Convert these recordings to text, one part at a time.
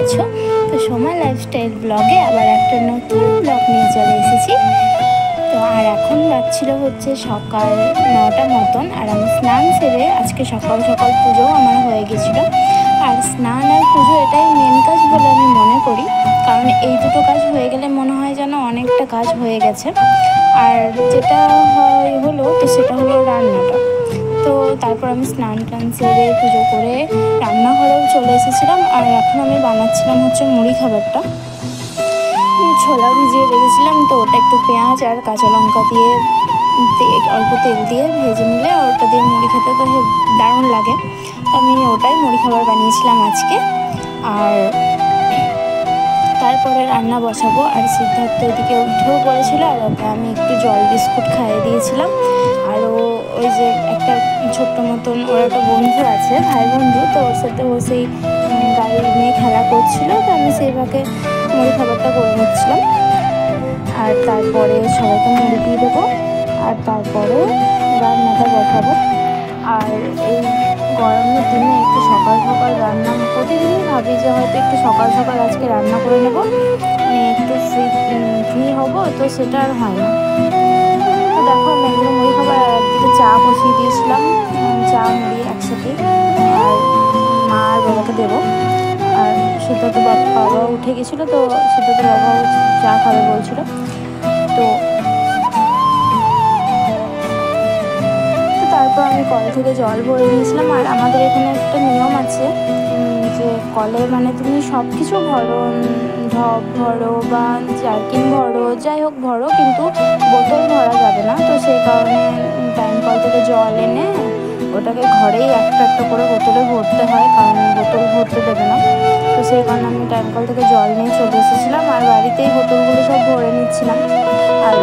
আছো? তো সোমা লাইফস্টাইল ব্লগে আবার একটা নতুন ব্লগ নিয়ে চলে এসেছি। তো আর এখন বাজছিল হচ্ছে সকাল 9টা মতন, আর আমি স্নান সেরে আজকে সকাল সকাল পুজোও আমার হয়ে গেছিলো। আর স্নান আর পুজো এটাই মেন কাজ বলে আমি মনে করি, কারণ এই দুটো কাজ হয়ে গেলে মনে হয় যেন অনেকটা কাজ হয়ে গেছে। আর যেটা হলো তো সেটা হলো রান্নাটা। তো তারপর আমি স্নান টান সেরে পুজো করে রান্নাঘরেও চলে এসেছিলাম। আর এখন আমি বানাচ্ছিলাম হচ্ছে মুড়ি খাবারটা। ছোলা ভিজিয়ে রেখেছিলাম, তো ওটা একটু পেঁয়াজ আর কাঁচা লঙ্কা দিয়ে অল্প তেল দিয়ে ভেজে নিলে ওটা দিয়ে মুড়ি খেতে তো দারুণ লাগে। তো আমি ওটাই মুড়ি খাবার বানিয়েছিলাম আজকে। আর তারপরে রান্না বসাবো। আর সিদ্ধার্থ ওইদিকে উঠেও পড়েছিল, আর ওকে আমি একটু জল বিস্কুট খাইয়ে দিয়েছিলাম। আর ওই যে একটা ছোট্ট মতন ওর একটা বন্ধু আছে, ভাই বন্ধু, তো ওর সাথে ও সেই গাড়ি নিয়ে খেলা করছিল, তো আমি সেইভাবে মুড়ি খাবারটা করে নিচ্ছিলাম। আর তারপরে সবাইকে মুড়ি দিয়ে দেবো, আর তারপরে রান্নাটা বসাবো। আর এই গরমের দিনে একটু সকাল সকাল রান্না, প্রতিদিনই ভাবি যে হয়তো একটু সকাল সকাল আজকে রান্না করে নেবো, একটু ফ্রি হবো, তো সেটা আর হয় না। তো দেখো আমি একদিকে মুড়ি খাবার আর একদিকে চা বসিয়ে দিয়েছিলাম, চা মুড়ি একসাথে। আর মা আর বাবাকে দেবো। আর সিদ্ধার্থ বাবা উঠে গেছিলো, তো সিদ্ধার্থ বাবাও চা খাবে বলছিল। তো তারপর আমি কল থেকে জল ভরে নিয়েছিলাম। আর আমাদের এখানে একটা নিয়ম আছে যে কলে মানে তুমি সব কিছু ভরো, ঢপ ভরো বা জার্কিন ভরো, যাই হোক ভরো, কিন্তু বোতল ভরা যাবে না। তো সেই কারণে টাইম কল থেকে জল এনে ওটাকে ঘরেই একটা একটা করে বোতলে ভরতে হয়, কারণ বোতল ভরতে দেবে না। তো সেই কারণে আমি টাইম কল থেকে জল নিয়ে চলে এসেছিলাম, আর বাড়িতেই বোতলগুলো সব ভরে নিচ্ছিলাম। আর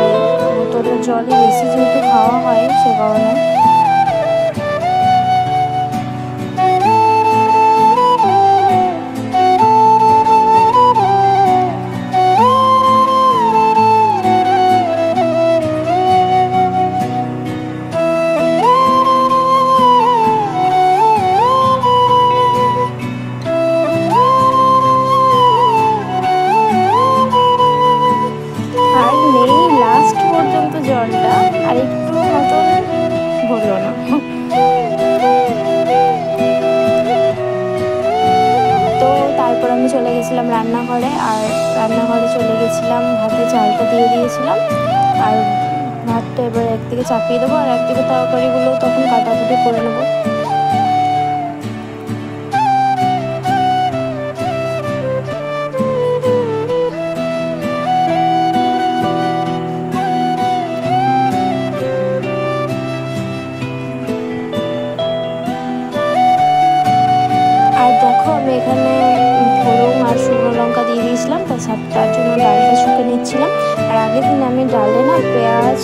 বোতলের জলই বেশি যেহেতু খাওয়া হয় সে কারণে। জলটা আর একটু মতন ভরলো না। তো তারপর আমি চলে গেছিলাম রান্নাঘরে, আর রান্নাঘরে চলে গেছিলাম, ভাতে চালটা দিয়ে দিয়েছিলাম। আর ভাতটা এবার একদিকে চাপিয়ে দেবো, আর একদিকে তরকারিগুলো তখন কাটাকুটি করে নেবো। এখানে ফোড়ন আর শুকনো লঙ্কা দিয়ে দিয়েছিলাম, তার জন্য ডালটা শুকে নিচ্ছিলাম। আর আগের দিন আমি ডালে না পেঁয়াজ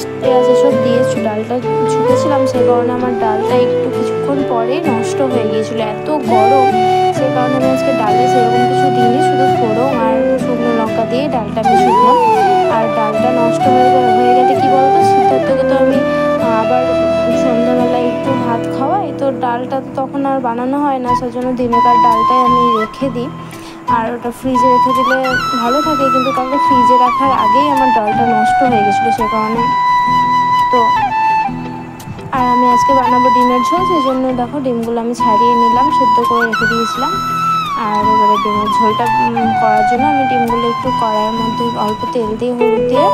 এসব দিয়ে ডালটা শুকেছিলাম, সেই কারণে আমার ডালটা একটু কিছুক্ষণ পরেই নষ্ট হয়ে গিয়েছিলো, এত গরম। সেই কারণে আমি আজকে ডালে সেরকম কিছু দিইনি, শুধু ফোড়ন আর শুকনো লঙ্কা দিয়ে ডালটা আমি শুকলাম। আর ডালটা নষ্ট হয়ে গেলে কী বলতো, সিদ্ধার্থকে তো আমি আবার সন্ধ্যাবেলায় একটু ভাত খাওয়াই, তো ডালটা তো তখন আর বানানো হয় না, সেজন্য দিনেকার ডালটাই আমি রেখে দিই। আর ওটা ফ্রিজে রেখে দিলে ভালো থাকে, কিন্তু কারণ ফ্রিজে রাখার আগেই আমার ডালটা নষ্ট হয়ে গেছিলো, সে কারণে। তো আর আমি আজকে বানাবো ডিমের ঝোল, সেই জন্য দেখো ডিমগুলো আমি ছাড়িয়ে নিলাম, সেদ্ধ করে রেখে দিয়েছিলাম। আর এবারে ডিমের ঝোলটা করার জন্য আমি ডিমগুলো একটু কড়াইয়ের মধ্যে অল্প তেল দিয়ে, হলুদ দিয়ে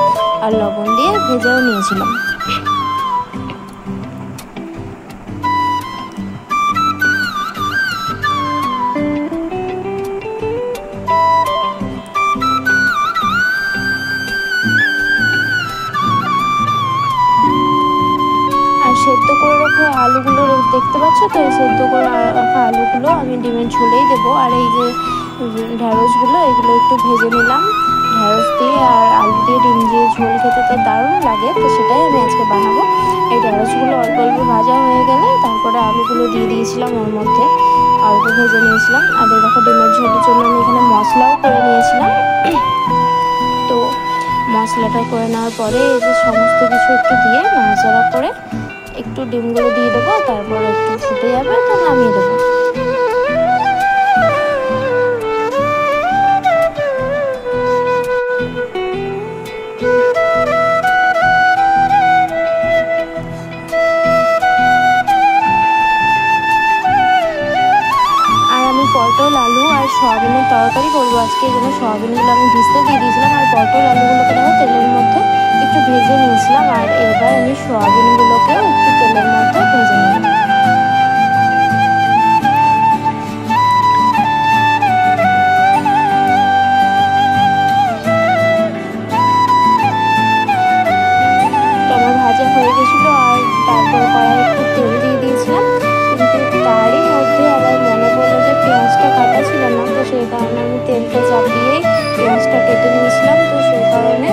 আর লবণ দিয়ে ভেজেও নিয়েছিলাম। সেদ্ধ করে রাখা আলুগুলো দেখতে পাচ্ছ, তো সেদ্ধ করে রাখা আলুগুলো আমি ডিমের ঝোলেই দেবো। আর এই যে ঢ্যাঁড়সগুলো, এগুলো একটু ভেজে নিলাম। ঢ্যাঁড়স দিয়ে আর আলু দিয়ে ডিম দিয়ে ঝোল খেতে তো দারুণ লাগে, তো সেটাই আমি আজকে বানাবো। এই ঢ্যাঁড়সগুলো অল্প অল্প ভাজা হয়ে গেলে তারপরে আলুগুলো দিয়ে দিয়েছিলাম, ওর মধ্যে অল্প ভেজে নিয়েছিলাম। আর এই দেখো ডিমের ঝোলের জন্য আমি এখানে মশলাও করে নিয়েছিলাম। তো মশলাটা করে নেওয়ার পরে এই যে সমস্ত কিছু একটু দিয়ে নাড়াচাড়া করে একটু ডিমগুলো দিয়ে দেবো, তারপর একটু ফুটে যাবে তো নামিয়ে দেবো। পটল আলু আর সয়াবিনের তরকারি করবো আজকে, এই জন্য সয়াবিনগুলো আমি ভিজতে দিয়ে দিয়েছিলাম। আর পটল আলুগুলোকে দেখো তেলের মধ্যে একটু ভেজে নিয়েছিলাম। আর এবার আমি সয়াবিনগুলোকেও একটু তেলের মধ্যে ভেজে নেব। ভাজা হয়ে গেছিলো আর তারপর কড়াই একটু তেল দিয়ে দিয়েছিলাম, কিন্তু তারই মধ্যে আবার মনে পড়লো যে পেঁয়াজটা কাটা ছিল না, তো সেই কারণে আমি তেলটা চাপিয়েই পেঁয়াজটা কেটে নিয়েছিলাম। তো সেই কারণে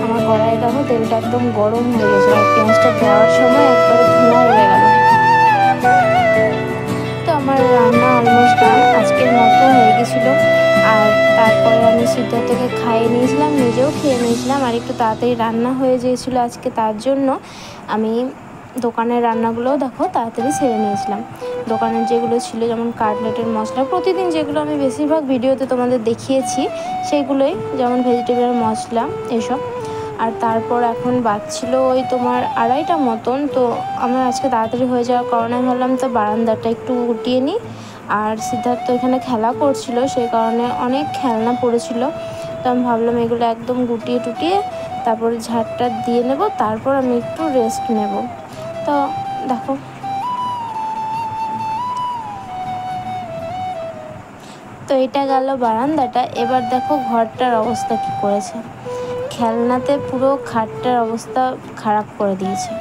আমার কড়াই দেখো তেলটা একদম গরম হয়ে গেছিলো আর পেঁয়াজটা দেওয়ার সময় একবারে ধোঁয়া উড়ে গেল। তো আমার রান্না অলমোস্ট ডান আজকের মতো হয়ে গেছিলো। আর তারপরে আমি সিদ্ধার্থকে খাইয়ে নিয়েছিলাম, নিজেও খেয়ে নিয়েছিলাম। আর একটু তাড়াতাড়ি রান্না হয়ে গিয়েছিলো আজকে, তার জন্য আমি দোকানের রান্নাগুলোও দেখো তাড়াতাড়ি সেরে নিয়েছিলাম। দোকানের যেগুলো ছিল যেমন কাটলেটের মশলা, প্রতিদিন যেগুলো আমি বেশিরভাগ ভিডিওতে তোমাদের দেখিয়েছি সেইগুলোই, যেমন ভেজিটেবলের মশলা এসব। আর তারপর এখন বাজছিল ওই তোমার 2:30 মতন। তো আমার আজকে তাড়াতাড়ি হয়ে যাওয়ার কারণে ভাবলাম তো বারান্দাটা একটু গুটিয়ে নিই। আর সিদ্ধার্থ এখানে খেলা করছিল, সেই কারণে অনেক খেলনা পড়েছিল। তো আমি ভাবলাম এগুলো একদম গুটিয়ে টুটিয়ে তারপরে ঝাড়টা দিয়ে নেব, তারপর আমি একটু রেস্ট নেব। তো দেখো তো এটা গেল বারান্দাটা। এবার দেখো ঘরটার অবস্থা কি করেছে, খেলনাতে পুরো খাটটার অবস্থা খারাপ করে দিয়েছে।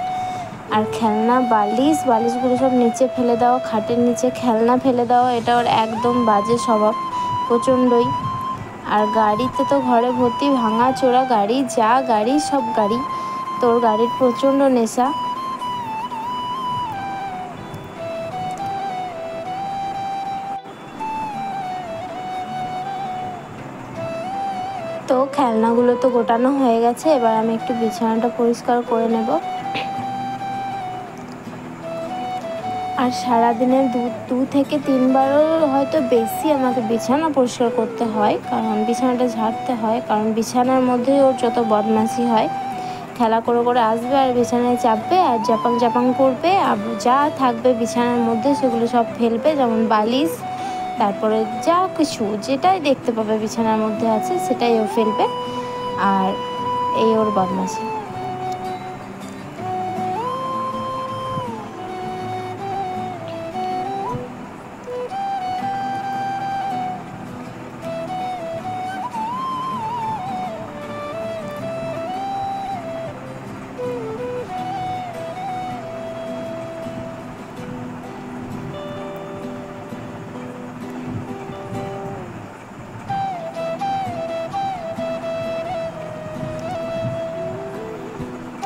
আর খেলনা বালিশগুলো সব নিচে ফেলে দেওয়া, খাটের নিচে খেলনা ফেলে দেওয়া, এটা ওর একদম বাজে স্বভাব প্রচণ্ডই। আর গাড়িতে তো ঘরে ভর্তি ভাঙা চোরা গাড়ি, যা গাড়ি সব গাড়ি, তোর গাড়ির প্রচণ্ড নেশা। তো খেলনাগুলো তো গোটানো হয়ে গেছে, এবার আমি একটু বিছানাটা পরিষ্কার করে নেব। আর সারাদিনে 2 থেকে 3 বারও হয়তো বেশি আমাকে বিছানা পরিষ্কার করতে হয়, কারণ বিছানাটা ঝাড়তে হয়, কারণ বিছানার মধ্যেই ওর যত বদমাশি হয়। খেলা করে করে আসবে আর বিছানায় চাপবে আর জাপাং করবে, আর যা থাকবে বিছানার মধ্যে সেগুলো সব ফেলবে, যেমন বালিশ, তারপরে যা কিছু যেটাই দেখতে পাবে বিছানার মধ্যে আছে সেটাই ও ফেলবে। আর এই ওর বদমাশি।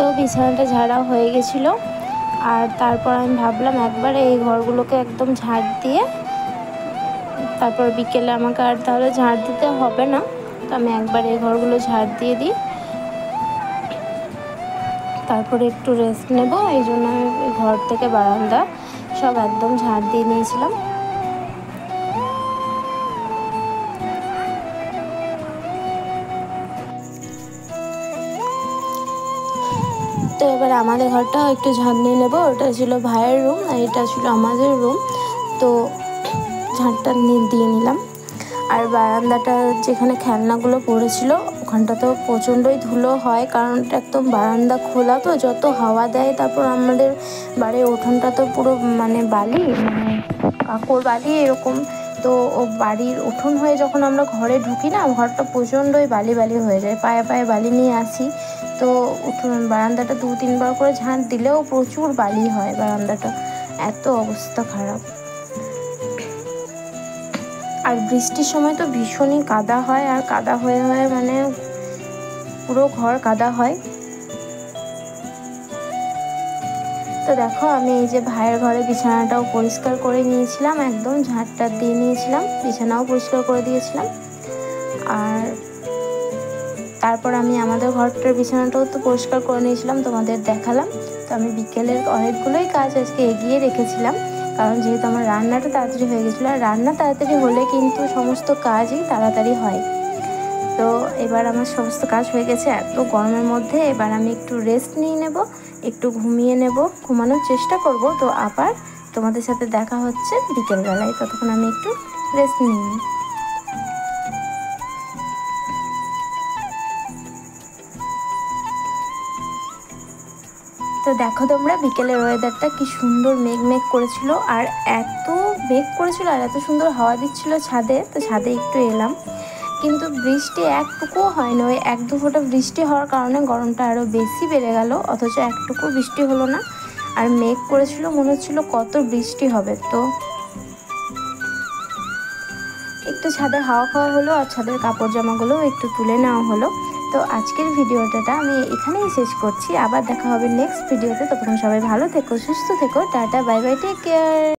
তো বিছানাটা ঝাড়া হয়ে গেছিলো। আর তারপর আমি ভাবলাম একবারে এই ঘরগুলোকে একদম ঝাড় দিয়ে তারপর বিকেলে আমাকে আর তাহলে ঝাড় দিতে হবে না, তো আমি একবার এই ঘরগুলো ঝাড় দিয়ে দিই, তারপরে একটু রেস্ট নেব। এই জন্য আমি ঘর থেকে বারান্দা সব একদম ঝাড় দিয়ে নিয়েছিলাম। তো এবার আমাদের ঘরটাও একটু ঝাড় নিয়ে নেবো। ওটা ছিল ভাইয়ের রুম আর এটা ছিল আমাদের রুম, তো ঝাড়টা দিয়ে নিলাম। আর বারান্দাটা যেখানে খেলনাগুলো পড়েছিল ওখানটা তো প্রচণ্ডই ধুলো হয়, কারণ একদম বারান্দা খোলা, তো যত হাওয়া দেয়। তারপর আমাদের বাড়ির উঠোনটা তো পুরো মানে বালি, মানে কাঁকড় বালি এরকম। তো ও বাড়ির উঠোন হয়ে যখন আমরা ঘরে ঢুকি না, ঘরটা প্রচণ্ডই বালি হয়ে যায়, পায়ে পায়ে বালি নিয়ে আসি। তো উঠোন বারান্দাটা 2-3 বার করে ঝাঁট দিলেও প্রচুর বালি হয় বারান্দাটা, এত অবস্থা খারাপ। আর বৃষ্টির সময় তো ভীষণই কাদা হয়, আর কাদা হয়ে মানে পুরো ঘর কাদা হয়। তো দেখো আমি এই যে ভাইয়ের ঘরে বিছানাটাও পরিষ্কার করে নিয়েছিলাম, একদম ঝাঁটটা দিয়ে নিয়েছিলাম, বিছানাও পরিষ্কার করে দিয়েছিলাম। আর তারপর আমি আমাদের ঘরটার বিছানাটাও তো পরিষ্কার করে নিয়েছিলাম, তোমাদের দেখালাম। তো আমি বিকেলের অনেকগুলোই কাজ আজকে এগিয়ে রেখেছিলাম, কারণ যেহেতু আমার রান্নাটা তাড়াতাড়ি হয়ে গেছিলো। আর রান্না তাড়াতাড়ি হলে কিন্তু সমস্ত কাজই তাড়াতাড়ি হয়। তো এবার আমার সমস্ত কাজ হয়ে গেছে এত গরমের মধ্যে। এবার আমি একটু রেস্ট নিয়ে নেব, একটু ঘুমিয়ে নেব, ঘুমানোর চেষ্টা করব। তো আবার তোমাদের সাথে দেখা হচ্ছে বিকেলবেলায়, ততক্ষণ আমি একটু রেস্ট নিন। তো দেখো তোমরা বিকেলের ওয়েদারটা কি সুন্দর মেঘ মেঘ করেছিল, আর এত মেঘ করেছিল আর এত সুন্দর হাওয়া দিচ্ছিল ছাদে। তো ছাদে একটু এলাম, কিন্তু বৃষ্টি একটুকুও হয়নি। ওই এক দু ফোঁটা বৃষ্টি হওয়ার কারণে গরমটা আরও বেশি বেড়ে গেল, অথচ একটুকু বৃষ্টি হলো না। আর মেঘ করেছিল, মনে হচ্ছিল কত বৃষ্টি হবে। তো একটু ছাদে হাওয়া খাওয়া হলো, আর ছাদের কাপড় জামাগুলোও একটু তুলে নেওয়া হলো। তো আজকের ভিডিওটা আমি এখানেই শেষ করছি। আবার দেখা হবে নেক্সট ভিডিওতে। ততক্ষণ সবাই ভালো থেকো, সুস্থ থেকো। Tata, bye bye, take care.